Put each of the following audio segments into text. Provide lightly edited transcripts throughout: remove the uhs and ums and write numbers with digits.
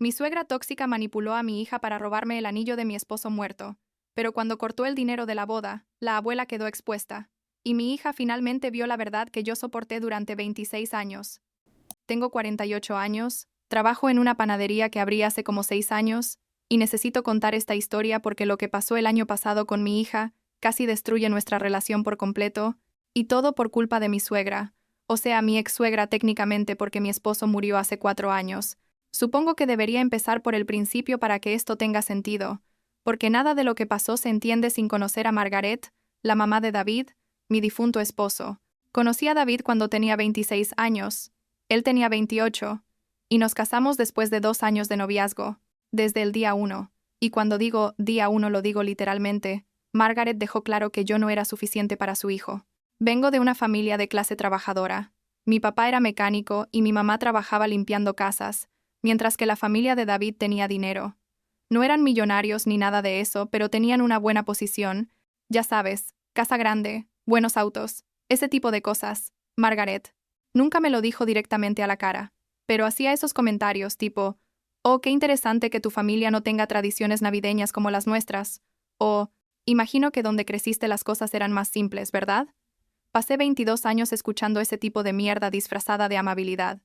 Mi suegra tóxica manipuló a mi hija para robarme el anillo de mi esposo muerto, pero cuando cortó el dinero de la boda, la abuela quedó expuesta, y mi hija finalmente vio la verdad que yo soporté durante 26 años. Tengo 48 años, trabajo en una panadería que abrí hace como 6 años, y necesito contar esta historia porque lo que pasó el año pasado con mi hija casi destruye nuestra relación por completo, y todo por culpa de mi suegra, o sea, mi ex suegra técnicamente porque mi esposo murió hace 4 años. Supongo que debería empezar por el principio para que esto tenga sentido, porque nada de lo que pasó se entiende sin conocer a Margaret, la mamá de David, mi difunto esposo. Conocí a David cuando tenía 26 años, él tenía 28, y nos casamos después de 2 años de noviazgo, desde el día 1, y cuando digo día 1 lo digo literalmente. Margaret dejó claro que yo no era suficiente para su hijo. Vengo de una familia de clase trabajadora. Mi papá era mecánico y mi mamá trabajaba limpiando casas, mientras que la familia de David tenía dinero. No eran millonarios ni nada de eso, pero tenían una buena posición. Ya sabes, casa grande, buenos autos, ese tipo de cosas. Margaret nunca me lo dijo directamente a la cara, pero hacía esos comentarios tipo, oh, qué interesante que tu familia no tenga tradiciones navideñas como las nuestras, o, imagino que donde creciste las cosas eran más simples, ¿verdad? Pasé 22 años escuchando ese tipo de mierda disfrazada de amabilidad.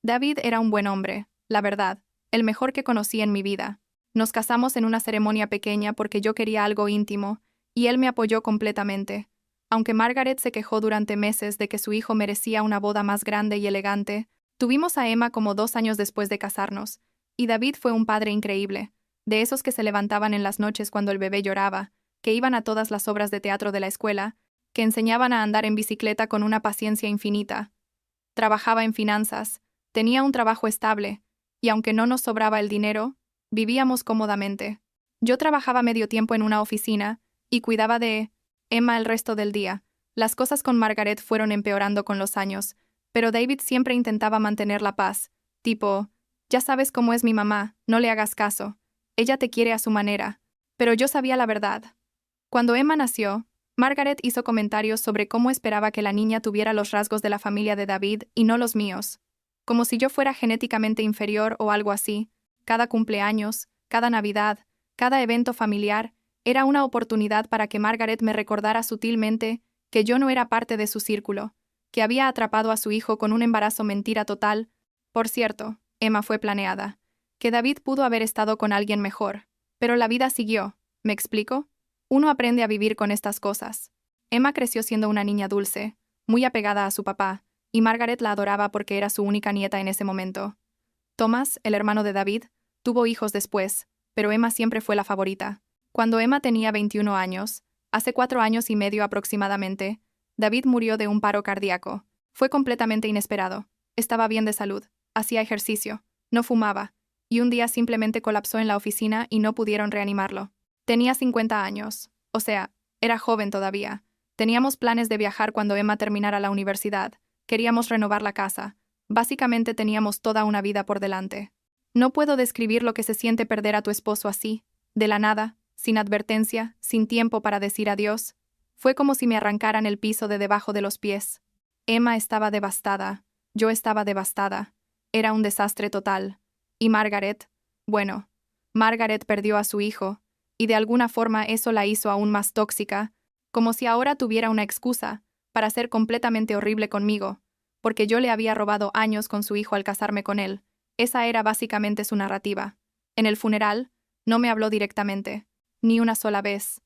David era un buen hombre, la verdad, el mejor que conocí en mi vida. Nos casamos en una ceremonia pequeña porque yo quería algo íntimo, y él me apoyó completamente. Aunque Margaret se quejó durante meses de que su hijo merecía una boda más grande y elegante, tuvimos a Emma como 2 años después de casarnos, y David fue un padre increíble, de esos que se levantaban en las noches cuando el bebé lloraba, que iban a todas las obras de teatro de la escuela, que enseñaban a andar en bicicleta con una paciencia infinita. Trabajaba en finanzas, tenía un trabajo estable, y aunque no nos sobraba el dinero, vivíamos cómodamente. Yo trabajaba medio tiempo en una oficina, y cuidaba de Emma el resto del día. Las cosas con Margaret fueron empeorando con los años, pero David siempre intentaba mantener la paz, tipo, ya sabes cómo es mi mamá, no le hagas caso. Ella te quiere a su manera. Pero yo sabía la verdad. Cuando Emma nació, Margaret hizo comentarios sobre cómo esperaba que la niña tuviera los rasgos de la familia de David y no los míos. Como si yo fuera genéticamente inferior o algo así. Cada cumpleaños, cada Navidad, cada evento familiar, era una oportunidad para que Margaret me recordara sutilmente que yo no era parte de su círculo, que había atrapado a su hijo con un embarazo mentira total. Por cierto, Emma fue planeada, que David pudo haber estado con alguien mejor, pero la vida siguió, ¿me explico? Uno aprende a vivir con estas cosas. Emma creció siendo una niña dulce, muy apegada a su papá, y Margaret la adoraba porque era su única nieta en ese momento. Thomas, el hermano de David, tuvo hijos después, pero Emma siempre fue la favorita. Cuando Emma tenía 21 años, hace 4 años y medio aproximadamente, David murió de un paro cardíaco. Fue completamente inesperado. Estaba bien de salud, hacía ejercicio, no fumaba, y un día simplemente colapsó en la oficina y no pudieron reanimarlo. Tenía 50 años, o sea, era joven todavía. Teníamos planes de viajar cuando Emma terminara la universidad. Queríamos renovar la casa. Básicamente teníamos toda una vida por delante. No puedo describir lo que se siente perder a tu esposo así, de la nada, sin advertencia, sin tiempo para decir adiós. Fue como si me arrancaran el piso de debajo de los pies. Emma estaba devastada. Yo estaba devastada. Era un desastre total. Y Margaret, bueno, Margaret perdió a su hijo, y de alguna forma eso la hizo aún más tóxica, como si ahora tuviera una excusa para ser completamente horrible conmigo, porque yo le había robado años con su hijo al casarme con él. Esa era básicamente su narrativa. En el funeral, no me habló directamente, ni una sola vez.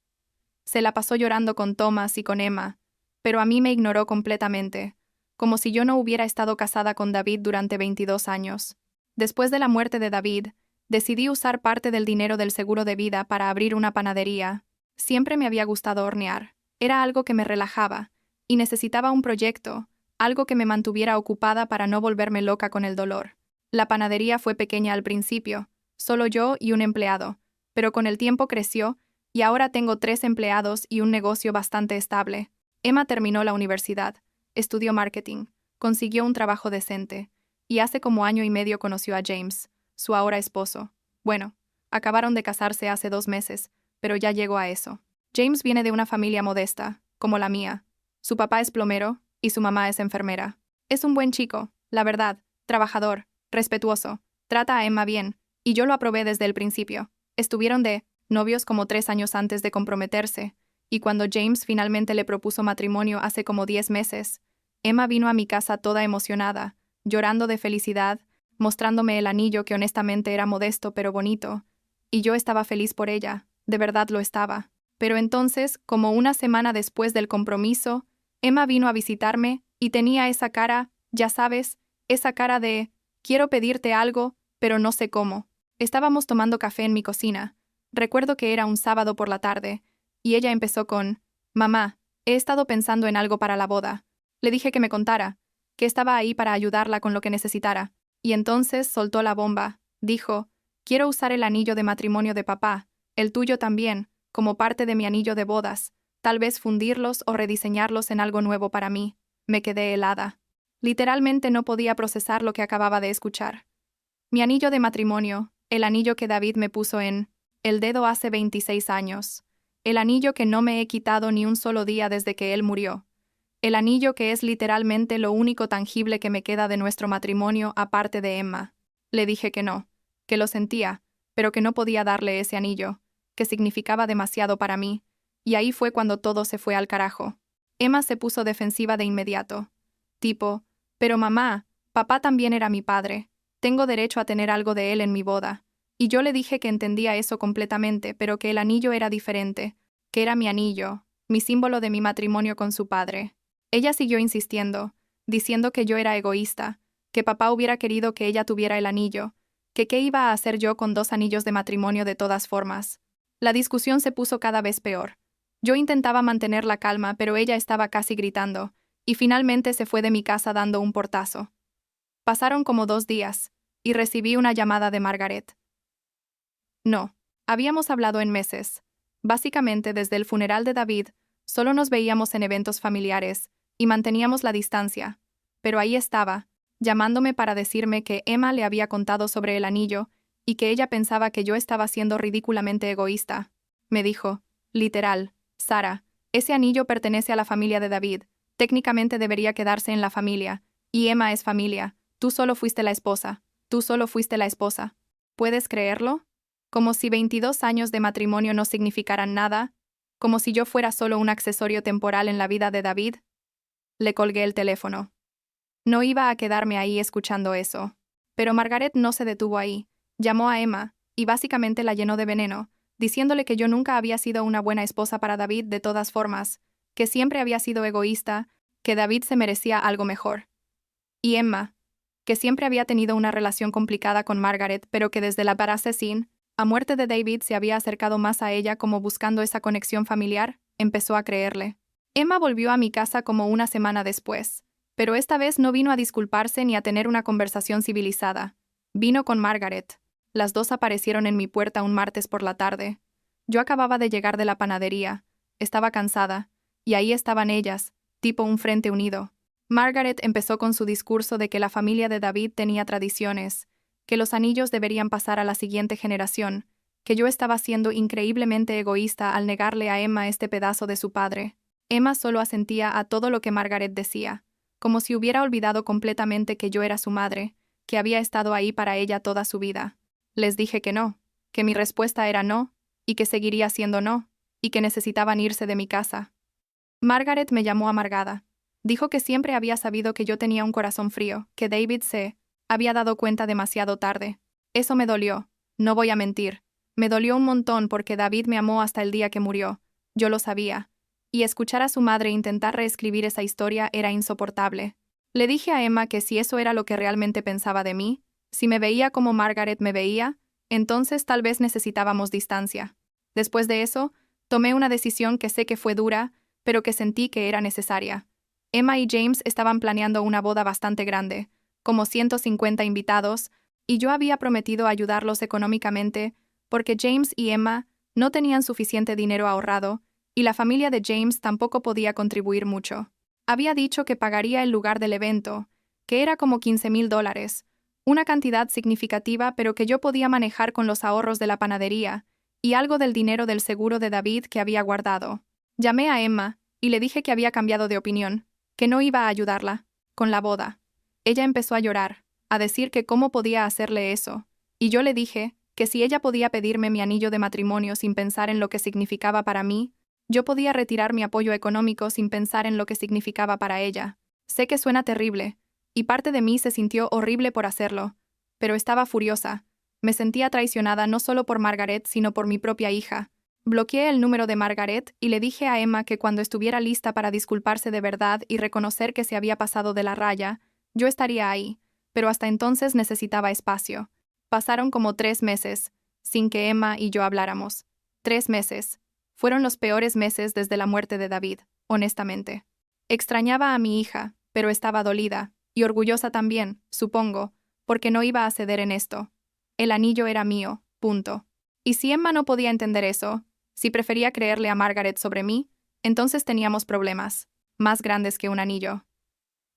Se la pasó llorando con Thomas y con Emma, pero a mí me ignoró completamente, como si yo no hubiera estado casada con David durante 22 años. Después de la muerte de David, decidí usar parte del dinero del seguro de vida para abrir una panadería. Siempre me había gustado hornear. Era algo que me relajaba, y necesitaba un proyecto, algo que me mantuviera ocupada para no volverme loca con el dolor. La panadería fue pequeña al principio, solo yo y un empleado, pero con el tiempo creció, y ahora tengo 3 empleados y un negocio bastante estable. Emma terminó la universidad, estudió marketing, consiguió un trabajo decente, y hace como año y medio conoció a James, su ahora esposo. Bueno, acabaron de casarse hace 2 meses, pero ya llegó a eso. James viene de una familia modesta, como la mía. Su papá es plomero y su mamá es enfermera. Es un buen chico, la verdad, trabajador, respetuoso, trata a Emma bien, Y yo lo aprobé desde el principio. Estuvieron de novios como 3 años antes de comprometerse, y cuando James finalmente le propuso matrimonio hace como 10 meses, Emma vino a mi casa toda emocionada, llorando de felicidad, mostrándome el anillo que honestamente era modesto pero bonito, y yo estaba feliz por ella, de verdad lo estaba. Pero entonces, como una semana después del compromiso, Emma vino a visitarme y tenía esa cara, ya sabes, esa cara de quiero pedirte algo, pero no sé cómo. Estábamos tomando café en mi cocina. Recuerdo que era un sábado por la tarde, y ella empezó con mamá, he estado pensando en algo para la boda. Le dije que me contara, que estaba ahí para ayudarla con lo que necesitara. Y entonces soltó la bomba. Dijo, quiero usar el anillo de matrimonio de papá, el tuyo también, como parte de mi anillo de bodas, tal vez fundirlos o rediseñarlos en algo nuevo para mí. Me quedé helada. Literalmente no podía procesar lo que acababa de escuchar. Mi anillo de matrimonio, el anillo que David me puso en el dedo hace 26 años. El anillo que no me he quitado ni un solo día desde que él murió. El anillo que es literalmente lo único tangible que me queda de nuestro matrimonio aparte de Emma. Le dije que no, que lo sentía, pero que no podía darle ese anillo, que significaba demasiado para mí, y ahí fue cuando todo se fue al carajo. Emma se puso defensiva de inmediato. Tipo, pero mamá, papá también era mi padre, tengo derecho a tener algo de él en mi boda. Y yo le dije que entendía eso completamente, pero que el anillo era diferente, que era mi anillo, mi símbolo de mi matrimonio con su padre. Ella siguió insistiendo, diciendo que yo era egoísta, que papá hubiera querido que ella tuviera el anillo, que qué iba a hacer yo con 2 anillos de matrimonio de todas formas. La discusión se puso cada vez peor. Yo intentaba mantener la calma, pero ella estaba casi gritando, y finalmente se fue de mi casa dando un portazo. Pasaron como 2 días, y recibí una llamada de Margaret. No, habíamos hablado en meses. Básicamente desde el funeral de David, solo nos veíamos en eventos familiares, y manteníamos la distancia. Pero ahí estaba, llamándome para decirme que Emma le había contado sobre el anillo, y que ella pensaba que yo estaba siendo ridículamente egoísta. Me dijo, literal, Sara, ese anillo pertenece a la familia de David, técnicamente debería quedarse en la familia, y Emma es familia, tú solo fuiste la esposa, tú solo fuiste la esposa. ¿Puedes creerlo? Como si 22 años de matrimonio no significaran nada, como si yo fuera solo un accesorio temporal en la vida de David. Le colgué el teléfono. No iba a quedarme ahí escuchando eso. Pero Margaret no se detuvo ahí. Llamó a Emma, y básicamente la llenó de veneno, diciéndole que yo nunca había sido una buena esposa para David de todas formas, que siempre había sido egoísta, que David se merecía algo mejor. Y Emma, que siempre había tenido una relación complicada con Margaret, pero que desde la Barasesín, a muerte de David se había acercado más a ella como buscando esa conexión familiar, empezó a creerle. Emma volvió a mi casa como una semana después, pero esta vez no vino a disculparse ni a tener una conversación civilizada. Vino con Margaret. Las dos aparecieron en mi puerta un martes por la tarde. Yo acababa de llegar de la panadería, estaba cansada, y ahí estaban ellas, tipo un frente unido. Margaret empezó con su discurso de que la familia de David tenía tradiciones, que los anillos deberían pasar a la siguiente generación, que yo estaba siendo increíblemente egoísta al negarle a Emma este pedazo de su padre. Emma solo asentía a todo lo que Margaret decía, como si hubiera olvidado completamente que yo era su madre, que había estado ahí para ella toda su vida. Les dije que no, que mi respuesta era no, y que seguiría siendo no, y que necesitaban irse de mi casa. Margaret me llamó amargada. Dijo que siempre había sabido que yo tenía un corazón frío, que David se había dado cuenta demasiado tarde. Eso me dolió, no voy a mentir. Me dolió un montón porque David me amó hasta el día que murió. Yo lo sabía. Y escuchar a su madre intentar reescribir esa historia era insoportable. Le dije a Emma que si eso era lo que realmente pensaba de mí, si me veía como Margaret me veía, entonces tal vez necesitábamos distancia. Después de eso, tomé una decisión que sé que fue dura, pero que sentí que era necesaria. Emma y James estaban planeando una boda bastante grande, como 150 invitados, y yo había prometido ayudarlos económicamente porque James y Emma no tenían suficiente dinero ahorrado, y la familia de James tampoco podía contribuir mucho. Había dicho que pagaría el lugar del evento, que era como $15,000, una cantidad significativa pero que yo podía manejar con los ahorros de la panadería, y algo del dinero del seguro de David que había guardado. Llamé a Emma, y le dije que había cambiado de opinión, que no iba a ayudarla con la boda. Ella empezó a llorar, a decir que cómo podía hacerle eso, Y yo le dije que si ella podía pedirme mi anillo de matrimonio sin pensar en lo que significaba para mí, yo podía retirar mi apoyo económico sin pensar en lo que significaba para ella. Sé que suena terrible, y parte de mí se sintió horrible por hacerlo, pero estaba furiosa. Me sentía traicionada no solo por Margaret, sino por mi propia hija. Bloqueé el número de Margaret y le dije a Emma que cuando estuviera lista para disculparse de verdad y reconocer que se había pasado de la raya, yo estaría ahí, pero hasta entonces necesitaba espacio. Pasaron como 3 meses, sin que Emma y yo habláramos. 3 meses. Fueron los peores meses desde la muerte de David, honestamente. Extrañaba a mi hija, pero estaba dolida, y orgullosa también, supongo, porque no iba a ceder en esto. El anillo era mío, punto. Y si Emma no podía entender eso, si prefería creerle a Margaret sobre mí, entonces teníamos problemas, más grandes que un anillo.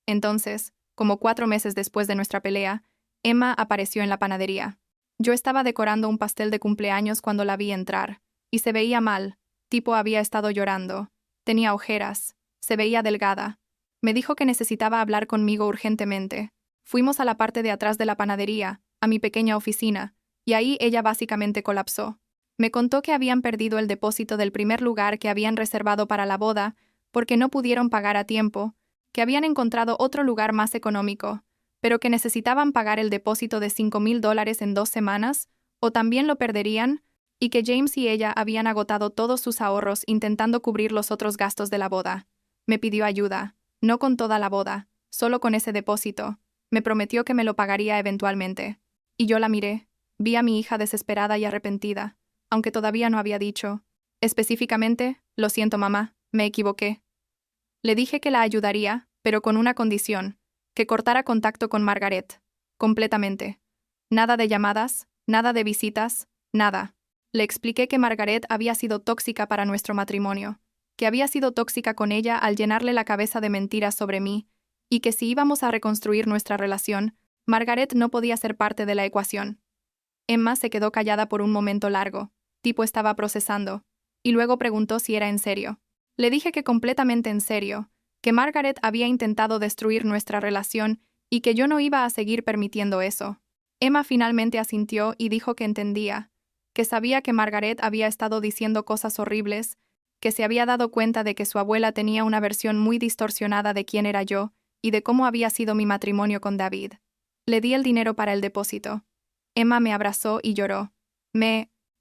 Entonces, como 4 meses después de nuestra pelea, Emma apareció en la panadería. Yo estaba decorando un pastel de cumpleaños cuando la vi entrar, y se veía mal, tipo había estado llorando, tenía ojeras, se veía delgada. Me dijo que necesitaba hablar conmigo urgentemente. Fuimos a la parte de atrás de la panadería, a mi pequeña oficina, y ahí ella básicamente colapsó. Me contó que habían perdido el depósito del primer lugar que habían reservado para la boda, porque no pudieron pagar a tiempo, que habían encontrado otro lugar más económico, pero que necesitaban pagar el depósito de $5,000 en 2 semanas, o también lo perderían, y que James y ella habían agotado todos sus ahorros intentando cubrir los otros gastos de la boda. Me pidió ayuda, no con toda la boda, solo con ese depósito. Me prometió que me lo pagaría eventualmente. Y yo la miré, vi a mi hija desesperada y arrepentida, aunque todavía no había dicho. Específicamente, lo siento mamá, me equivoqué. Le dije que la ayudaría, pero con una condición, que cortara contacto con Margaret. Completamente. Nada de llamadas, nada de visitas, nada. Le expliqué que Margaret había sido tóxica para nuestro matrimonio, que había sido tóxica con ella al llenarle la cabeza de mentiras sobre mí, y que si íbamos a reconstruir nuestra relación, Margaret no podía ser parte de la ecuación. Emma se quedó callada por un momento largo, tipo estaba procesando, y luego preguntó si era en serio. Le dije que completamente en serio, que Margaret había intentado destruir nuestra relación y que yo no iba a seguir permitiendo eso. Emma finalmente asintió y dijo que entendía, que sabía que Margaret había estado diciendo cosas horribles, que se había dado cuenta de que su abuela tenía una versión muy distorsionada de quién era yo y de cómo había sido mi matrimonio con David. Le di el dinero para el depósito. Emma me abrazó y lloró.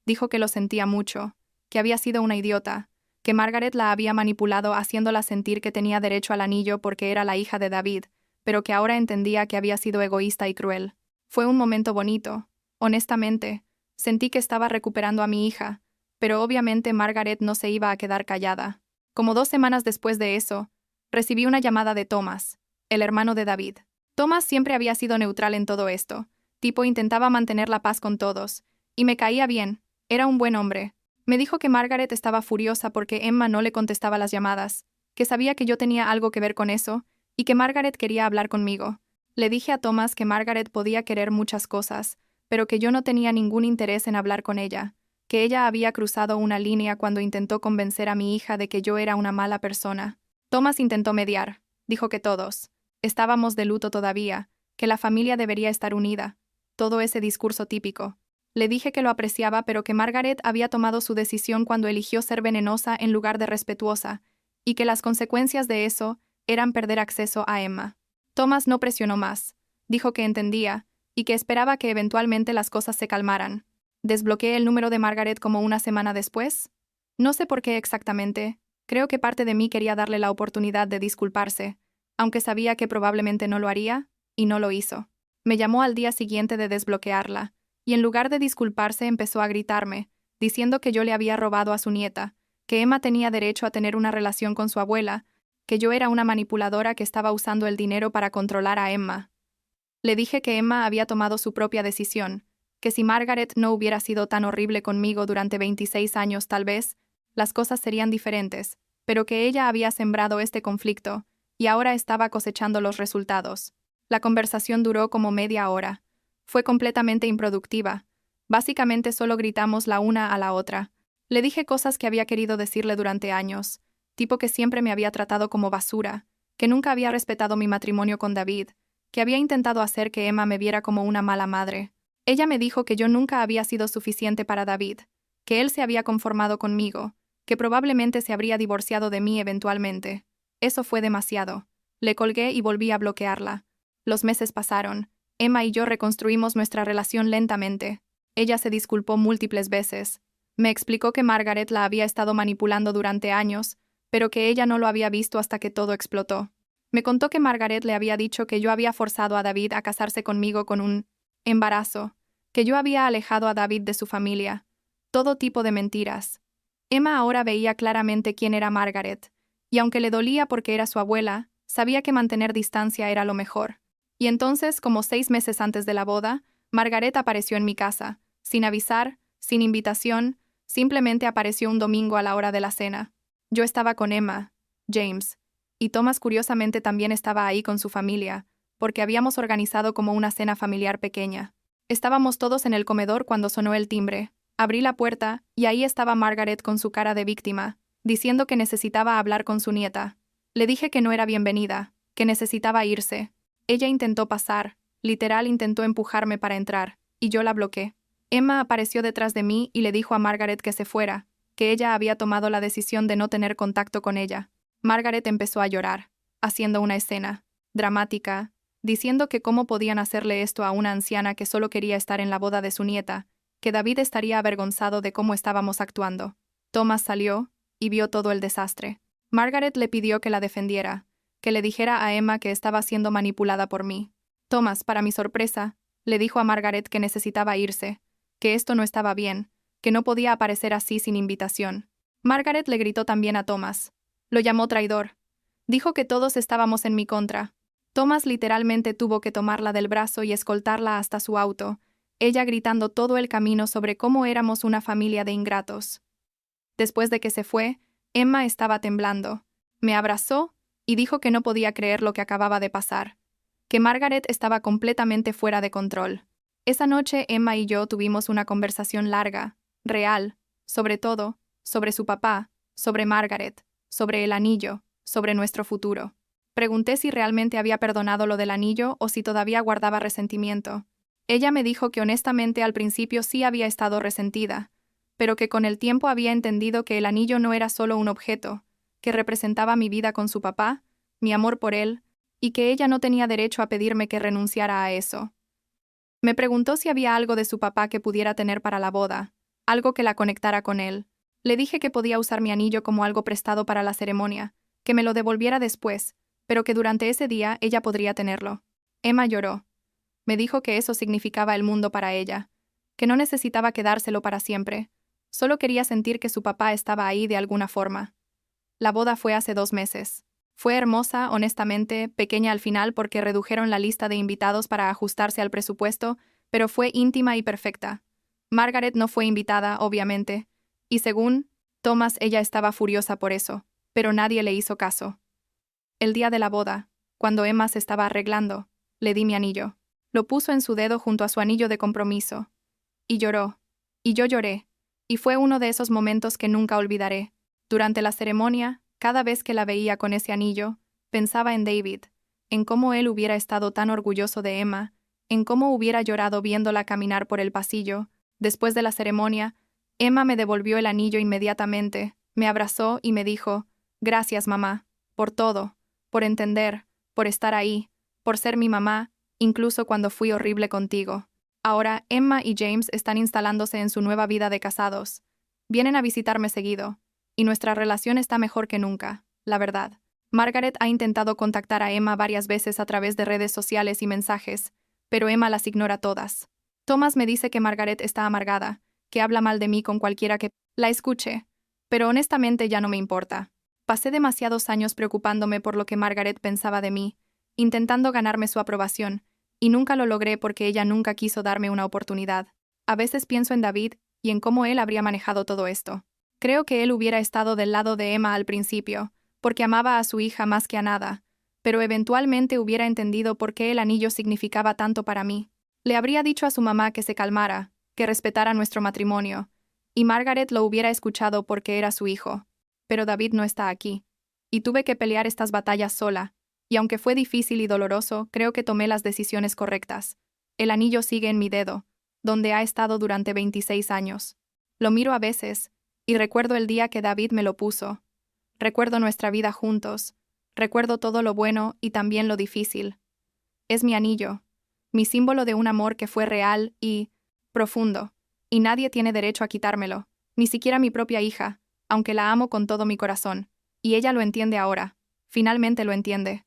Dijo que lo sentía mucho, que había sido una idiota, que Margaret la había manipulado haciéndola sentir que tenía derecho al anillo porque era la hija de David, pero que ahora entendía que había sido egoísta y cruel. Fue un momento bonito. Honestamente, sentí que estaba recuperando a mi hija, pero obviamente Margaret no se iba a quedar callada. Como 2 semanas después de eso, recibí una llamada de Thomas, el hermano de David. Thomas siempre había sido neutral en todo esto, tipo intentaba mantener la paz con todos, y me caía bien, era un buen hombre. Me dijo que Margaret estaba furiosa porque Emma no le contestaba las llamadas, que sabía que yo tenía algo que ver con eso, y que Margaret quería hablar conmigo. Le dije a Thomas que Margaret podía querer muchas cosas, pero que yo no tenía ningún interés en hablar con ella, que ella había cruzado una línea cuando intentó convencer a mi hija de que yo era una mala persona. Thomas intentó mediar, dijo que todos estábamos de luto todavía, que la familia debería estar unida, todo ese discurso típico. Le dije que lo apreciaba, pero que Margaret había tomado su decisión cuando eligió ser venenosa en lugar de respetuosa, y que las consecuencias de eso eran perder acceso a Emma. Thomas no presionó más, dijo que entendía, y que esperaba que eventualmente las cosas se calmaran. Desbloqueé el número de Margaret como una semana después. No sé por qué exactamente, creo que parte de mí quería darle la oportunidad de disculparse, aunque sabía que probablemente no lo haría, y no lo hizo. Me llamó al día siguiente de desbloquearla, y en lugar de disculparse empezó a gritarme, diciendo que yo le había robado a su nieta, que Emma tenía derecho a tener una relación con su abuela, que yo era una manipuladora que estaba usando el dinero para controlar a Emma. Le dije que Emma había tomado su propia decisión, que si Margaret no hubiera sido tan horrible conmigo durante 26 años tal vez, las cosas serían diferentes, pero que ella había sembrado este conflicto, y ahora estaba cosechando los resultados. La conversación duró como media hora. Fue completamente improductiva. Básicamente solo gritamos la una a la otra. Le dije cosas que había querido decirle durante años, tipo que siempre me había tratado como basura, que nunca había respetado mi matrimonio con David, que había intentado hacer que Emma me viera como una mala madre. Ella me dijo que yo nunca había sido suficiente para David, que él se había conformado conmigo, que probablemente se habría divorciado de mí eventualmente. Eso fue demasiado. Le colgué y volví a bloquearla. Los meses pasaron. Emma y yo reconstruimos nuestra relación lentamente. Ella se disculpó múltiples veces. Me explicó que Margaret la había estado manipulando durante años, pero que ella no lo había visto hasta que todo explotó. Me contó que Margaret le había dicho que yo había forzado a David a casarse conmigo con un embarazo, que yo había alejado a David de su familia. Todo tipo de mentiras. Emma ahora veía claramente quién era Margaret, y aunque le dolía porque era su abuela, sabía que mantener distancia era lo mejor. Y entonces, como 6 meses antes de la boda, Margaret apareció en mi casa, sin avisar, sin invitación, simplemente apareció un domingo a la hora de la cena. Yo estaba con Emma, James, y Thomas curiosamente también estaba ahí con su familia, porque habíamos organizado como una cena familiar pequeña. Estábamos todos en el comedor cuando sonó el timbre. Abrí la puerta, y ahí estaba Margaret con su cara de víctima, diciendo que necesitaba hablar con su nieta. Le dije que no era bienvenida, que necesitaba irse. Ella intentó pasar, literal intentó empujarme para entrar, y yo la bloqueé. Emma apareció detrás de mí y le dijo a Margaret que se fuera, que ella había tomado la decisión de no tener contacto con ella. Margaret empezó a llorar, haciendo una escena dramática, diciendo que cómo podían hacerle esto a una anciana que solo quería estar en la boda de su nieta, que David estaría avergonzado de cómo estábamos actuando. Thomas salió y vio todo el desastre. Margaret le pidió que la defendiera, que le dijera a Emma que estaba siendo manipulada por mí. Thomas, para mi sorpresa, le dijo a Margaret que necesitaba irse, que esto no estaba bien, que no podía aparecer así sin invitación. Margaret le gritó también a Thomas. Lo llamó traidor. Dijo que todos estábamos en mi contra. Thomas literalmente tuvo que tomarla del brazo y escoltarla hasta su auto, ella gritando todo el camino sobre cómo éramos una familia de ingratos. Después de que se fue, Emma estaba temblando. Me abrazó y dijo que no podía creer lo que acababa de pasar, que Margaret estaba completamente fuera de control. Esa noche Emma y yo tuvimos una conversación larga, real, sobre todo, sobre su papá, sobre Margaret, sobre el anillo, sobre nuestro futuro. Pregunté si realmente había perdonado lo del anillo o si todavía guardaba resentimiento. Ella me dijo que honestamente al principio sí había estado resentida, pero que con el tiempo había entendido que el anillo no era solo un objeto, que representaba mi vida con su papá, mi amor por él, y que ella no tenía derecho a pedirme que renunciara a eso. Me preguntó si había algo de su papá que pudiera tener para la boda, algo que la conectara con él. Le dije que podía usar mi anillo como algo prestado para la ceremonia, que me lo devolviera después, pero que durante ese día ella podría tenerlo. Emma lloró. Me dijo que eso significaba el mundo para ella, que no necesitaba quedárselo para siempre, solo quería sentir que su papá estaba ahí de alguna forma. La boda fue hace 2 meses. Fue hermosa, honestamente, pequeña al final porque redujeron la lista de invitados para ajustarse al presupuesto, pero fue íntima y perfecta. Margaret no fue invitada, obviamente, y según Thomas ella estaba furiosa por eso, pero nadie le hizo caso. El día de la boda, cuando Emma se estaba arreglando, le di mi anillo. Lo puso en su dedo junto a su anillo de compromiso. Y lloró. Y yo lloré. Y fue uno de esos momentos que nunca olvidaré. Durante la ceremonia, cada vez que la veía con ese anillo, pensaba en David, en cómo él hubiera estado tan orgulloso de Emma, en cómo hubiera llorado viéndola caminar por el pasillo. Después de la ceremonia, Emma me devolvió el anillo inmediatamente, me abrazó y me dijo, «Gracias, mamá, por todo, por entender, por estar ahí, por ser mi mamá, incluso cuando fui horrible contigo». Ahora, Emma y James están instalándose en su nueva vida de casados. Vienen a visitarme seguido, y nuestra relación está mejor que nunca, la verdad. Margaret ha intentado contactar a Emma varias veces a través de redes sociales y mensajes, pero Emma las ignora todas. Thomas me dice que Margaret está amargada, que habla mal de mí con cualquiera que la escuche, pero honestamente ya no me importa. Pasé demasiados años preocupándome por lo que Margaret pensaba de mí, intentando ganarme su aprobación, y nunca lo logré porque ella nunca quiso darme una oportunidad. A veces pienso en David y en cómo él habría manejado todo esto. Creo que él hubiera estado del lado de Emma al principio, porque amaba a su hija más que a nada, pero eventualmente hubiera entendido por qué el anillo significaba tanto para mí. Le habría dicho a su mamá que se calmara, que respetara nuestro matrimonio, y Margaret lo hubiera escuchado porque era su hijo. Pero David no está aquí, y tuve que pelear estas batallas sola, y aunque fue difícil y doloroso, creo que tomé las decisiones correctas. El anillo sigue en mi dedo, donde ha estado durante 26 años. Lo miro a veces, y recuerdo el día que David me lo puso. Recuerdo nuestra vida juntos. Recuerdo todo lo bueno y también lo difícil. Es mi anillo, mi símbolo de un amor que fue real y profundo, y nadie tiene derecho a quitármelo, ni siquiera mi propia hija, aunque la amo con todo mi corazón, y ella lo entiende ahora, finalmente lo entiende.